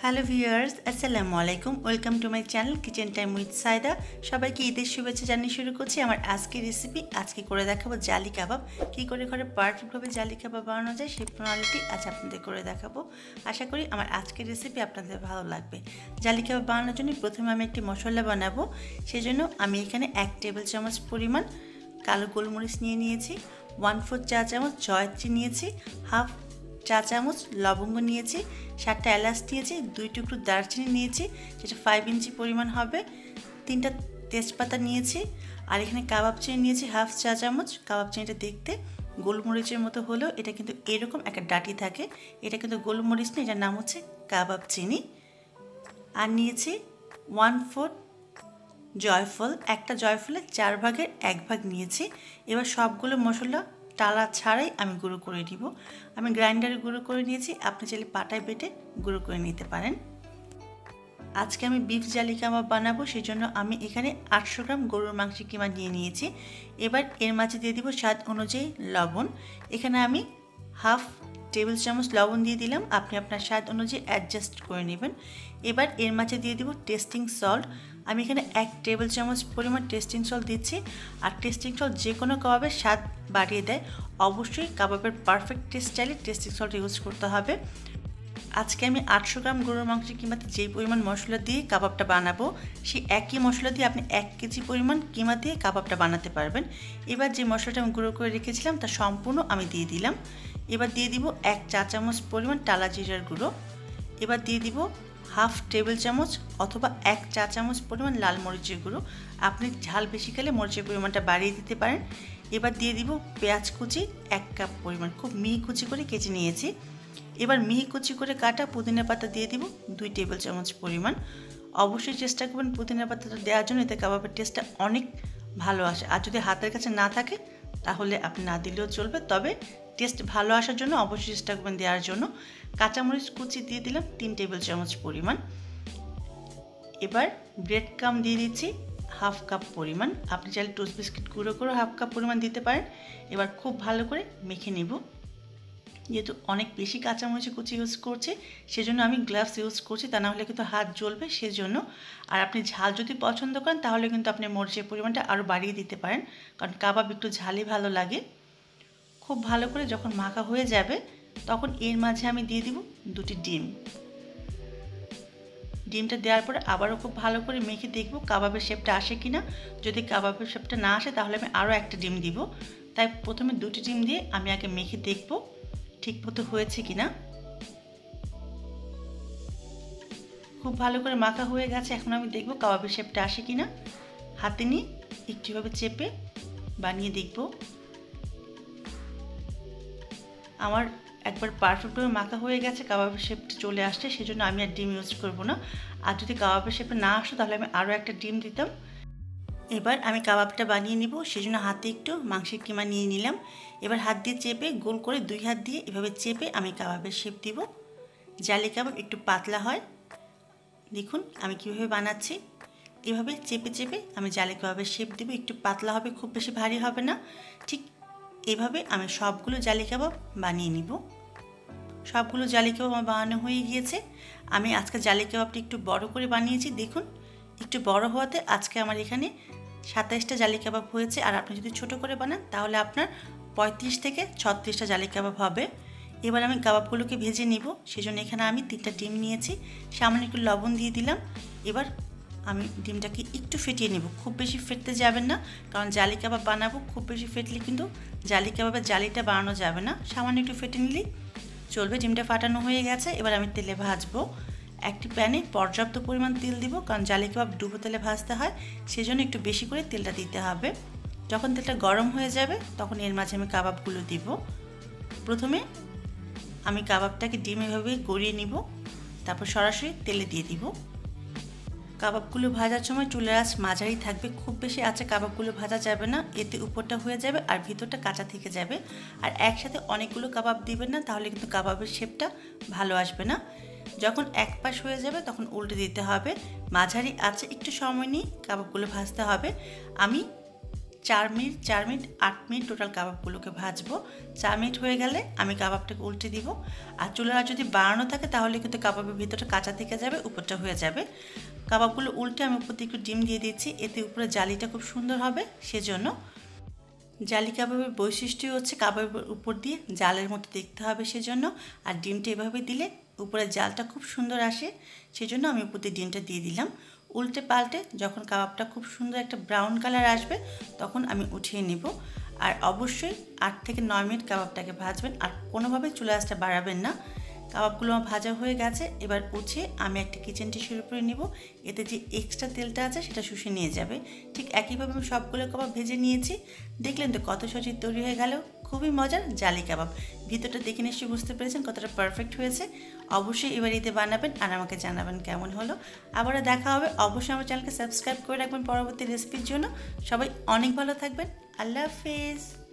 Hello viewers, আসসালামু আলাইকুম। Welcome to my channel kitchen time with Saida. সবাইকে ঈদের শুভেচ্ছা জানিয়ে শুরু করছি আমার আজকের রেসিপি। আজকে করে দেখাবো জালি কাবাব। কী করে ঘরে পারফেক্টভাবে জালি কাবাব বানানো যায় সেই প্রণালীটি আজ আপনাদের করে দেখাবো। আশা করি আমার আজকের রেসিপি আপনাদের ভালো লাগবে। জালি কাবাব বানানোর জন্য প্রথমে আমি একটি মশলা বানাবো। সেজন্য আমি এখানে 1 টেবিল চামচ পরিমাণ কালো গোলমরিচ নিয়েছি, 1/4 চা চামচ জয়ত্রী নিয়েছি, হাফ চা চামচ লবঙ্গ নিয়েছি, 7টা এলাচ নিয়েছি, 2 টুকরো দারচিনি নিয়েছি যেটা 5 ইঞ্চি পরিমাণ হবে, 3টা তেজপাতা নিয়েছি, আর এখানে কাবাব চিনি নিয়েছি হাফ চা চামচ। কাবাব চিনিটা দেখতে গোলমরিচের মতো হলেও এটা কিন্তু এরকম একটা ডাঁটি থাকে, এটা কিন্তু গোলমরিচ না, এটার নাম হচ্ছে কাবাব চিনি। আর নিয়েছি 1/4 জয়ফল, একটা জয়ফলের 4 ভাগের 1 ভাগ নিয়েছি। এবার সবগুলো মশলা টালা ছাড়াই আমি গুঁড়ো করে নিব। আমি গ্রাইন্ডারে গুঁড়ো করে নিয়েছি, আপনি চাইলে পাটায় বেটে গুঁড়ো করে নিতে পারেন। আজকে আমি বিফ জালি কাবাব বানাবো, সেই জন্য আমি এখানে 800 গ্রাম গরুর মাংসের কিমা নিয়েছি। এবার এর মাঝে দিয়ে দিব স্বাদ অনুযায়ী লবণ। এখানে আমি হাফ টেবিল চামচ লবণ দিয়ে দিলাম, আপনি আপনার স্বাদ অনুযায়ী অ্যাডজাস্ট করে নেবেন। এবার এর মাঝে দিয়ে দিব টেস্টিং সল্ট। আমি এখানে 1 টেবিল চামচ পরিমাণ টেস্টিং সল্ট দিচ্ছি। আর টেস্টিং সল্ট যে কোনো কাবাবের স্বাদ বাড়িয়ে দেয়, অবশ্যই কাবাবের পারফেক্ট টেস্ট চাইলে টেস্টিং সল্ট ইউজ করতে হবে। আজকে আমি 800 গ্রাম গরুর মাংস কিমাতে যেই পরিমাণ মশলা দিয়ে কাবাবটা বানাবো, সেই একই মশলা দিয়ে আপনি 1 কেজি পরিমাণ কিমা দিয়ে কাবাবটা বানাতে পারবেন। এবার যে মশলাটা আমি গুঁড়ো করে রেখেছিলাম তা সম্পূর্ণ আমি দিয়ে দিলাম। এবার দিয়ে দিব 1 চা চামচ পরিমাণ টালা জিরার গুঁড়ো। এবার দিয়ে দিব হাফ টেবিল চামচ অথবা 1 চা চামচ পরিমাণ লাল মরিচের গুঁড়ো। আপনি ঝাল বেশি খেলে মরিচের পরিমাণটা বাড়িয়ে দিতে পারেন। এবার দিয়ে দিব পেঁয়াজ কুচি 1 কাপ পরিমাণ, খুব মিহি কুচি করে কেটে নিয়েছি। এবার মিহি কুচি করে কাটা পুদিনা পাতা দিয়ে দিব 2 টেবিল চামচ পরিমাণ। অবশ্যই চেষ্টা করবেন পুদিনা পাতাটা দেওয়ার জন্য, এতে কাবাবের টেস্টটা অনেক ভালো আসে। আর যদি হাতের কাছে না থাকে তাহলে আপনি না দিলেও চলবে, তবে টেস্ট ভালো আসার জন্য অবশ্যই চেষ্টা করবেন দেওয়ার জন্য। কাঁচামরিচ কুচি দিয়ে দিলাম 3 টেবিল চামচ পরিমাণ। এবার ব্রেড ক্রাম দিয়ে দিচ্ছি হাফ কাপ পরিমাণ, আপনি চাইলে টোস্ট বিস্কিট গুঁড়ো করে হাফ কাপ পরিমাণ দিতে পারেন। এবার খুব ভালো করে মেখে নেব। যেহেতু অনেক বেশি কাঁচামরিচ কুচি ইউজ করছি, সেজন্য আমি গ্লাভস ইউজ করছি, তা না হলে কিন্তু হাত জ্বলবে সেজন্য। আর আপনি ঝাল যদি পছন্দ করেন তাহলে কিন্তু আপনি মরিচের পরিমাণটা আরও বাড়িয়ে দিতে পারেন, কারণ কাবাব একটু ঝালই ভালো লাগে। খুব ভালো করে যখন মাখা হয়ে যাবে তখন এর মাঝে আমি দিয়ে দিব 2টি ডিম। ডিমটা দেওয়ার পরে আবারও খুব ভালো করে মেখে দেখব কাবাবের শেপটা আসে কিনা। যদি কাবাবের শেপটা না আসে তাহলে আমি আরও একটা ডিম দিব। তাই প্রথমে 2টি ডিম দিয়ে আমি আগে মেখে দেখব ঠিক মতো হয়েছে কিনা। খুব ভালো করে মাখা হয়ে গেছে, এখন আমি দেখব কাবাবের শেপটা আসে কিনা। হাতে নিয়ে একটুভাবে চেপে বানিয়ে দেখব। আমার একবার পারফেক্টভাবে মাখা হয়ে গেছে, কাবাবের শেপটা চলে আসছে, সেজন্য আমি আর ডিম ইউজ করব না। আর যদি কাবাবের শেপে না আসতো তাহলে আমি আরও একটা ডিম দিতাম। এবার আমি কাবাবটা বানিয়ে নিব, সেজন্য হাতে একটু মাংসের কিমা নিয়ে নিলাম। এবার হাত দিয়ে চেপে গোল করে 2 হাত দিয়ে এভাবে চেপে আমি কাবাবের শেপ দিব। জালি কাবাব একটু পাতলা হয়, দেখুন আমি কীভাবে বানাচ্ছি। এভাবে চেপে চেপে আমি জালি কাবাবের শেপ দেবো, একটু পাতলা হবে, খুব বেশি ভারী হবে না। ঠিক এভাবে আমি সবগুলো জালি কাবাব বানিয়ে নিব। সবগুলো জালি কাবাব আমার বানানো হয়ে গিয়েছে। আমি আজকে জালি কাবাবটি একটু বড় করে বানিয়েছি, দেখুন একটু বড় হওয়াতে আজকে আমার এখানে 27টা জালি কাবাব হয়েছে। আর আপনি যদি ছোট করে বানান তাহলে আপনার 35 থেকে 36টা জালি কাবাব হবে। এবার আমি কাবাবগুলোকে ভেজে নিব, সেজন্য এখানে আমি 3টা ডিম নিয়েছি, সামান্য একটু লবণ দিয়ে দিলাম। এবার আমি ডিমটাকে একটু ফেটিয়ে নেব, খুব বেশি ফেটতে যাবেন না, কারণ জালি কাবাব বানাবো, খুব বেশি ফেটলে কিন্তু জালি কাবাবের জালিটা বানানো যাবে না। সামান্য একটু ফেটে নিলেই চলবে। ডিমটা ফাটানো হয়ে গেছে, এবার আমি তেলে ভাজবো। একটি প্যানে পর্যাপ্ত পরিমাণ তেল দিব, কারণ জালি কাবাব ডুবো তেলে ভাজতে হয়, সেজন্য একটু বেশি করে তেলটা দিতে হবে। যখন তেলটা গরম হয়ে যাবে তখন এর মাঝে আমি কাবাবগুলো দিব। প্রথমে আমি কাবাবটাকে ডিম এভাবে গড়িয়ে নিব, তারপর সরাসরি তেলে দিয়ে দিব। কাবাবগুলো ভাজার সময় চুলার আঁচ মাঝারি থাকবে, খুব বেশি আঁচে কাবাবগুলো ভাজা যাবে না, এতে উপরটা হয়ে যাবে আর ভিতরটা কাঁচা থেকে যাবে। আর একসাথে অনেকগুলো কাবাব দিবেন না, তাহলে কিন্তু কাবাবের শেপটা ভালো আসবে না। যখন এক পাশ হয়ে যাবে তখন উল্টে দিতে হবে। মাঝারি আঁচে একটু সময় নিয়ে কাবাবগুলো ভাজতে হবে। আমি 4 মিনিট 8 মিনিট টোটাল কাবাবগুলোকে ভাজবো। 4 মিনিট হয়ে গেলে আমি কাবাবটাকে উল্টে দিব। আর চুলাটা যদি বাড়ানো থাকে তাহলে কিন্তু কাবাবের ভিতরটা কাঁচা থেকে যাবে, উপরটা হয়ে যাবে। কাবাবগুলো উল্টে আমি উপর দিয়ে একটু ডিম দিয়ে দিচ্ছি, এতে উপরে জালিটা খুব সুন্দর হবে। সেজন্য জালি কাবাবের বৈশিষ্ট্যই হচ্ছে কাবাবের উপর দিয়ে জালের মতো দেখতে হবে সেজন্য। আর ডিমটা এভাবে দিলে উপরে জালটা খুব সুন্দর আসে, সেজন্য আমি উপর দিয়ে ডিমটা দিয়ে দিলাম। উল্টে পাল্টে যখন কাবাবটা খুব সুন্দর একটা ব্রাউন কালার আসবে তখন আমি উঠিয়ে নেব। আর অবশ্যই 8 থেকে 9 মিনিট কাবাবটাকে ভাজবেন, আর কোনোভাবে চুলা আঁচটা বাড়াবেন না। কাবাবগুলো আমার ভাজা হয়ে গেছে, এবার উঠিয়ে আমি একটা কিচেন টিস্যুর উপরে নেব, এতে যে এক্সট্রা তেলটা আছে সেটা শুষে নিয়ে যাবে। ঠিক একইভাবে আমি সবগুলো কাবাব ভেজে নিয়েছি। দেখলেন তো কত সহজে তৈরি হয়ে গেল খুবই মজার জালি কাবাব। ভিতরটা দেখে নিশ্চয়ই বুঝতে পেরেছেন কতটা পারফেক্ট হয়েছে। অবশ্যই এবার এতে বানাবেন আর আমাকে জানাবেন কেমন হলো। আবারও দেখা হবে। অবশ্যই আমার চ্যানেলকে সাবস্ক্রাইব করে রাখবেন পরবর্তী রেসিপির জন্য। সবাই অনেক ভালো থাকবেন। আল্লাহ হাফেজ।